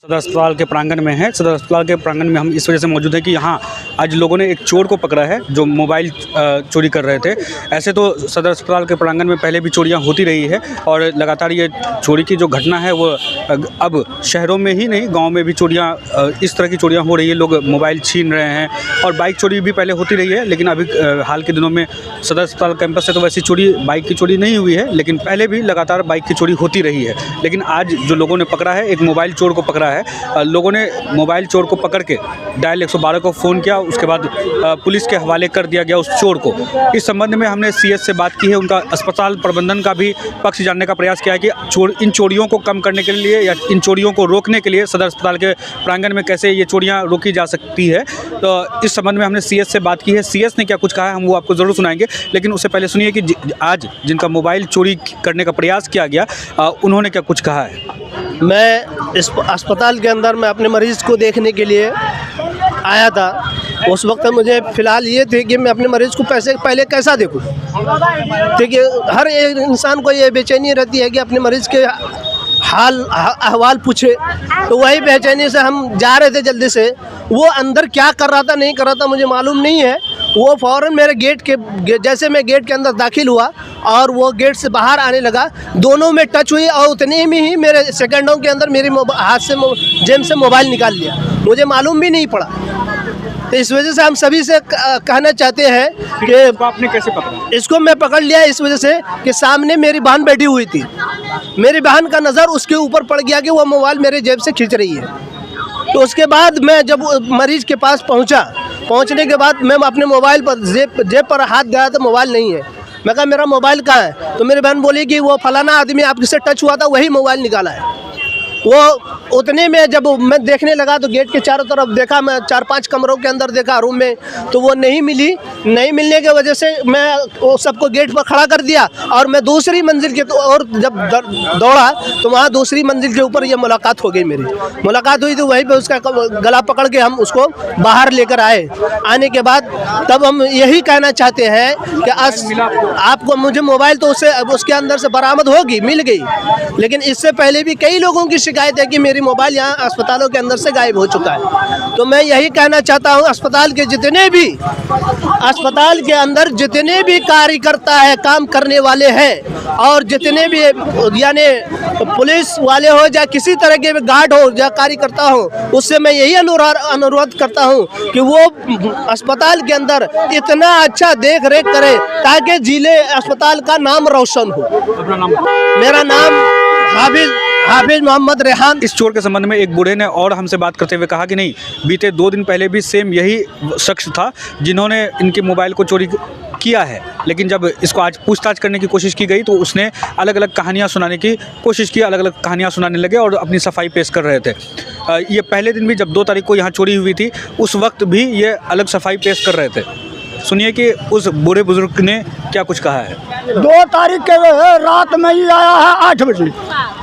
सदर अस्पताल के प्रांगण में है। सदर अस्पताल के प्रांगण में हम इस वजह से मौजूद हैं कि यहाँ आज लोगों ने एक चोर को पकड़ा है जो मोबाइल चोरी कर रहे थे। ऐसे तो सदर अस्पताल के प्रांगण में पहले भी चोरियाँ होती रही है और लगातार ये चोरी की जो घटना है वो अब शहरों में ही नहीं गाँव में भी चोरियाँ इस तरह की चोरियाँ हो रही है। लोग मोबाइल छीन रहे हैं और बाइक चोरी भी पहले होती रही है, लेकिन अभी हाल के दिनों में सदर अस्पताल कैंपस से तो वैसी चोरी बाइक की चोरी नहीं हुई है, लेकिन पहले भी लगातार बाइक की चोरी होती रही है। लेकिन आज जो लोगों ने पकड़ा है, एक मोबाइल चोर को पकड़ा है। लोगों ने मोबाइल चोर को पकड़ के डायल 112 को फ़ोन किया, उसके बाद पुलिस के हवाले कर दिया गया उस चोर को। इस संबंध में हमने सीएस से बात की है, उनका अस्पताल प्रबंधन का भी पक्ष जानने का प्रयास किया है कि इन चोरियों को कम करने के लिए या इन चोरियों को रोकने के लिए सदर अस्पताल के प्रांगण में कैसे ये चोरियाँ रोकी जा सकती है। तो इस संबंध में हमने सीएस से बात की है। सीएस ने क्या कुछ कहा है हम वो आपको ज़रूर सुनाएंगे, लेकिन उससे पहले सुनिए कि आज जिनका मोबाइल चोरी करने का प्रयास किया गया उन्होंने क्या कुछ कहा है। मैं इस अस्पताल के अंदर मैं अपने मरीज़ को देखने के लिए आया था। उस वक्त मुझे फ़िलहाल ये थे कि मैं अपने मरीज़ को पहले कैसा देखूं। देखिए, हर एक इंसान को ये बेचैनी रहती है कि अपने मरीज़ के हाल अहवाल पूछे, तो वही बेचैनी से हम जा रहे थे जल्दी से। वो अंदर क्या कर रहा था नहीं कर रहा था मुझे मालूम नहीं है। वो फ़ौरन मेरे जैसे मैं गेट के अंदर दाखिल हुआ और वो गेट से बाहर आने लगा, दोनों में टच हुई और उतने में ही मेरे सेकंडों के अंदर मेरी हाथ से जेब से मोबाइल निकाल लिया। मुझे मालूम भी नहीं पड़ा। तो इस वजह से हम सभी से कहना चाहते हैं कि आपने कैसे पकड़ा? इसको मैं पकड़ लिया इस वजह से कि सामने मेरी बहन बैठी हुई थी। मेरी बहन का नज़र उसके ऊपर पड़ गया कि वो मोबाइल मेरे जेब से खींच रही है। तो उसके बाद मैं जब मरीज़ के पास पहुंचने के बाद मैं अपने मोबाइल पर जेब पर हाथ गया तो मोबाइल नहीं है। मैं कहा मेरा मोबाइल कहाँ है? तो मेरी बहन बोली कि वो फलाना आदमी आपके से टच हुआ था, वही मोबाइल निकाला है। वो उतने में जब मैं देखने लगा तो गेट के चारों तरफ देखा, मैं 4-5 कमरों के अंदर देखा रूम में, तो वो नहीं मिली। नहीं मिलने की वजह से मैं वो सबको गेट पर खड़ा कर दिया और मैं दूसरी मंजिल के और जब दौड़ा तो वहाँ दूसरी मंजिल के ऊपर ये मुलाकात हो गई। मेरी मुलाकात हुई तो वहीं पे उसका गला पकड़ के हम उसको बाहर लेकर आए। आने के बाद तब हम यही कहना चाहते हैं कि आपको मुझे मोबाइल तो उसके अंदर से बरामद होगी, मिल गई, लेकिन इससे पहले भी कई लोगों की शिकायत है कि मेरी मोबाइल यहाँ अस्पतालों के अंदर से गायब हो चुका है। तो मैं यही कहना चाहता हूँ अस्पताल के अंदर जितने भी कार्यकर्ता है, काम करने वाले हैं, और जितने भी यानी पुलिस वाले हो या किसी तरह के गार्ड हो या कार्यकर्ता हो, उससे मैं यही अनुरोध करता हूँ कि वो अस्पताल के अंदर इतना अच्छा देख रेख करे ताकि जिले अस्पताल का नाम रोशन हो। मेरा नाम हाफिज मोहम्मद रेहान। इस चोर के संबंध में एक बूढ़े ने और हमसे बात करते हुए कहा कि नहीं, बीते 2 दिन पहले भी सेम यही शख्स था जिन्होंने इनके मोबाइल को चोरी किया है, लेकिन जब इसको आज पूछताछ करने की कोशिश की गई तो उसने अलग अलग कहानियां सुनाने की कोशिश की, अलग अलग कहानियां सुनाने लगे और अपनी सफाई पेश कर रहे थे। ये पहले दिन भी जब 2 तारीख को यहाँ चोरी हुई थी उस वक्त भी ये अलग सफाई पेश कर रहे थे। सुनिए कि उस बूढ़े बुजुर्ग ने क्या कुछ कहा है। 2 तारीख के रात में ही आया है 8 बजे।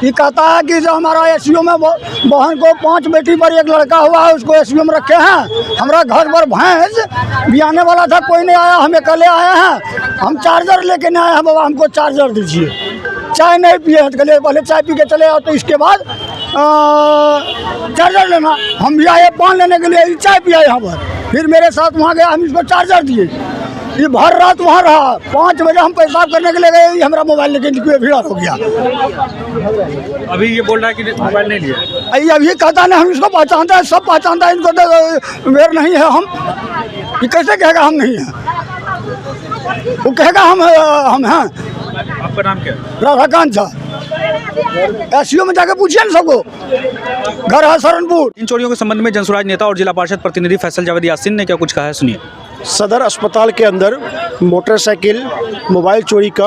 ये कहता है कि जो हमारा एसयू में बहन को 5 बेटी पर एक लड़का हुआ है, उसको एसयू में रखे हैं। हमारा घर पर भैंस भी आने वाला था, कोई नहीं आया, हमें कल आए हैं। हम चार्जर लेके नहीं आए हैं, बाबा हमको चार्जर दीजिए। चाय नहीं पिए हैं, चले पहले चाय पी के चले आओ, तो इसके बाद चार्जर लेना। हम भी आए पान लेने के लिए, चाय पिया यहाँ पर, फिर मेरे साथ वहाँ गया, हम इसको चार्जर दिए। ये भर रात वहाँ रहा। 5 बजे हम पेशाब करने के लिए गए, हमारा मोबाइल लेके भीड़ हो गया। अभी ये बोल रहा है कि मोबाइल नहीं लिया। अभी कहता नहीं, हम इसको पहचानता है, सब पहचानता है, इनको तो वेर नहीं है। हम ये कैसे कहेगा हम नहीं हैं? वो कहेगा हम हैं। आपका नाम क्या है? राधाकांत झा। एसयू में जाके पूछिए ना सबको, घर है सहारनपुर। इन चोरियों के संबंध में जनसुराज नेता और जिला पार्षद प्रतिनिधि फैसल जावेद यासीन ने क्या कुछ कहा है, सुनिए। सदर अस्पताल के अंदर मोटरसाइकिल, मोबाइल चोरी का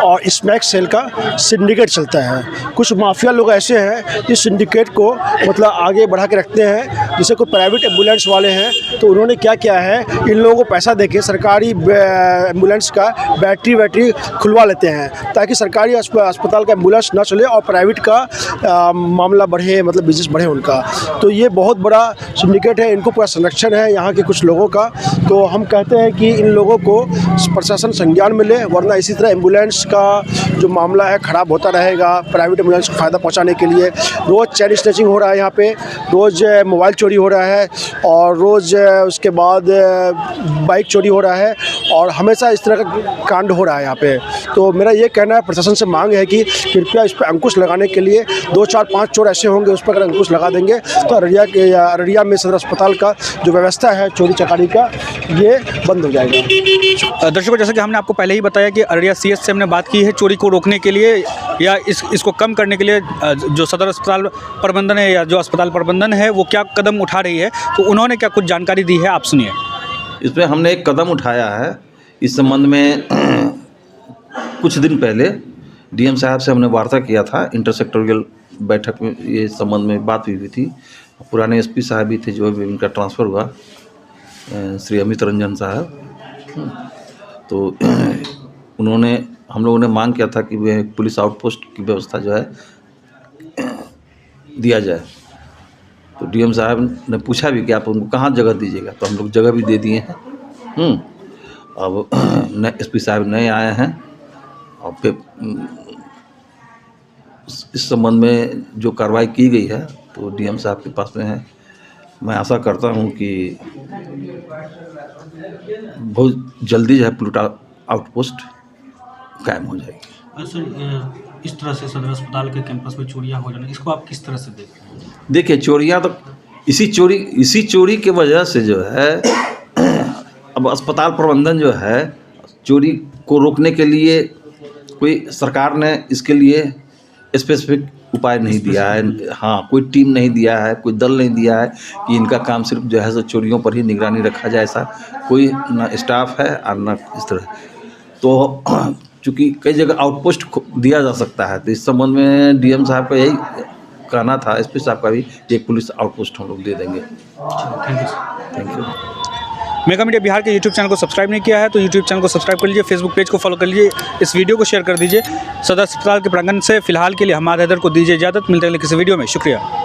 और स्नैक सेल का सिंडिकेट चलता है। कुछ माफिया लोग ऐसे हैं जो सिंडिकेट को मतलब आगे बढ़ा के रखते हैं। जैसे कोई प्राइवेट एम्बुलेंस वाले हैं तो उन्होंने क्या किया है, इन लोगों को पैसा देके सरकारी एम्बुलेंस का बैटरी खुलवा लेते हैं ताकि सरकारी अस्पताल का एम्बुलेंस ना चले और प्राइवेट का मामला बढ़े, मतलब बिजनेस बढ़े उनका। तो ये बहुत बड़ा सिंडिकेट है, इनको पूरा संरक्षण है यहाँ के कुछ लोगों का। तो हम कहते हैं कि इन लोगों को प्रशासन संज्ञान में ले, वरना इसी तरह एम्बुलेंस का जो मामला है ख़राब होता रहेगा। प्राइवेट एम्बुलेंस को फ़ायदा पहुंचाने के लिए रोज़ चैन स्नैचिंग हो रहा है, यहाँ पे रोज़ मोबाइल चोरी हो रहा है और रोज़ उसके बाद बाइक चोरी हो रहा है और हमेशा इस तरह का कांड हो रहा है यहाँ पे। तो मेरा ये कहना है, प्रशासन से मांग है कि कृपया इस पर अंकुश लगाने के लिए 2, 4, 5 चोर ऐसे होंगे, उस पर अगर अंकुश लगा देंगे तो अररिया में सदर अस्पताल का जो व्यवस्था है चोरी चकारी का, ये बंद हो जाएगा। दर्शकों, जैसा कि हमने आपको पहले ही बताया कि अररिया सीएच से हमने बात की है चोरी को रोकने के लिए या इसको कम करने के लिए जो सदर अस्पताल प्रबंधन है या जो अस्पताल प्रबंधन है वो क्या कदम उठा रही है, तो उन्होंने क्या कुछ जानकारी दी है, आप सुनिए। इसमें हमने एक कदम उठाया है। इस संबंध में कुछ दिन पहले डीएम साहब से हमने वार्ता किया था, इंटरसेक्टोरियल बैठक में ये संबंध में बात हुई थी। पुराने एसपी साहब भी थे जो भी इनका ट्रांसफ़र हुआ, श्री अमित रंजन साहब, तो हम लोगों ने मांग किया था कि वे पुलिस आउटपोस्ट की व्यवस्था जो है दिया जाए। तो डीएम साहब ने पूछा भी कि आप उनको कहाँ जगह दीजिएगा, तो हम लोग जगह भी दे दिए हैं। अब नए एसपी साहब नए आए हैं और फिर इस संबंध में जो कार्रवाई की गई है तो डीएम साहब के पास में है। मैं आशा करता हूं कि बहुत जल्दी जो है पुलिस आउटपोस्ट कायम हो जाएगी। सर, इस तरह से सदर अस्पताल के कैंपस में चोरियां हो जाना, इसको आप किस तरह से देखते हैं? देखिए, चोरियां तो इसी चोरी की वजह से जो है अब अस्पताल प्रबंधन जो है चोरी को रोकने के लिए कोई सरकार ने इसके लिए स्पेसिफिक उपाय नहीं दिया है। हाँ, कोई टीम नहीं दिया है, कोई दल नहीं दिया है कि इनका काम सिर्फ जो है सो चोरियों पर ही निगरानी रखा जाए। ऐसा कोई ना स्टाफ है और ना इस तरह। तो चूँकि कई जगह आउटपोस्ट दिया जा सकता है, तो इस संबंध में डीएम साहब का यही कहना था, एसपी साहब का भी, एक पुलिस आउटपोस्ट हम लोग दे देंगे। Thank you. Mega media Bihar के यूट्यूब चैनल को सब्सक्राइब नहीं किया है तो यूट्यूब चैनल को सब्सक्राइब कर लीजिए, फेसबुक पेज को फॉलो कर लीजिए, इस वीडियो को शेयर कर दीजिए। सदर अस्पताल के प्रांगण से फिलहाल के लिए हमारे हैदर को दीजिए इजाज़त। मिलते हैं किसी वीडियो में। शुक्रिया।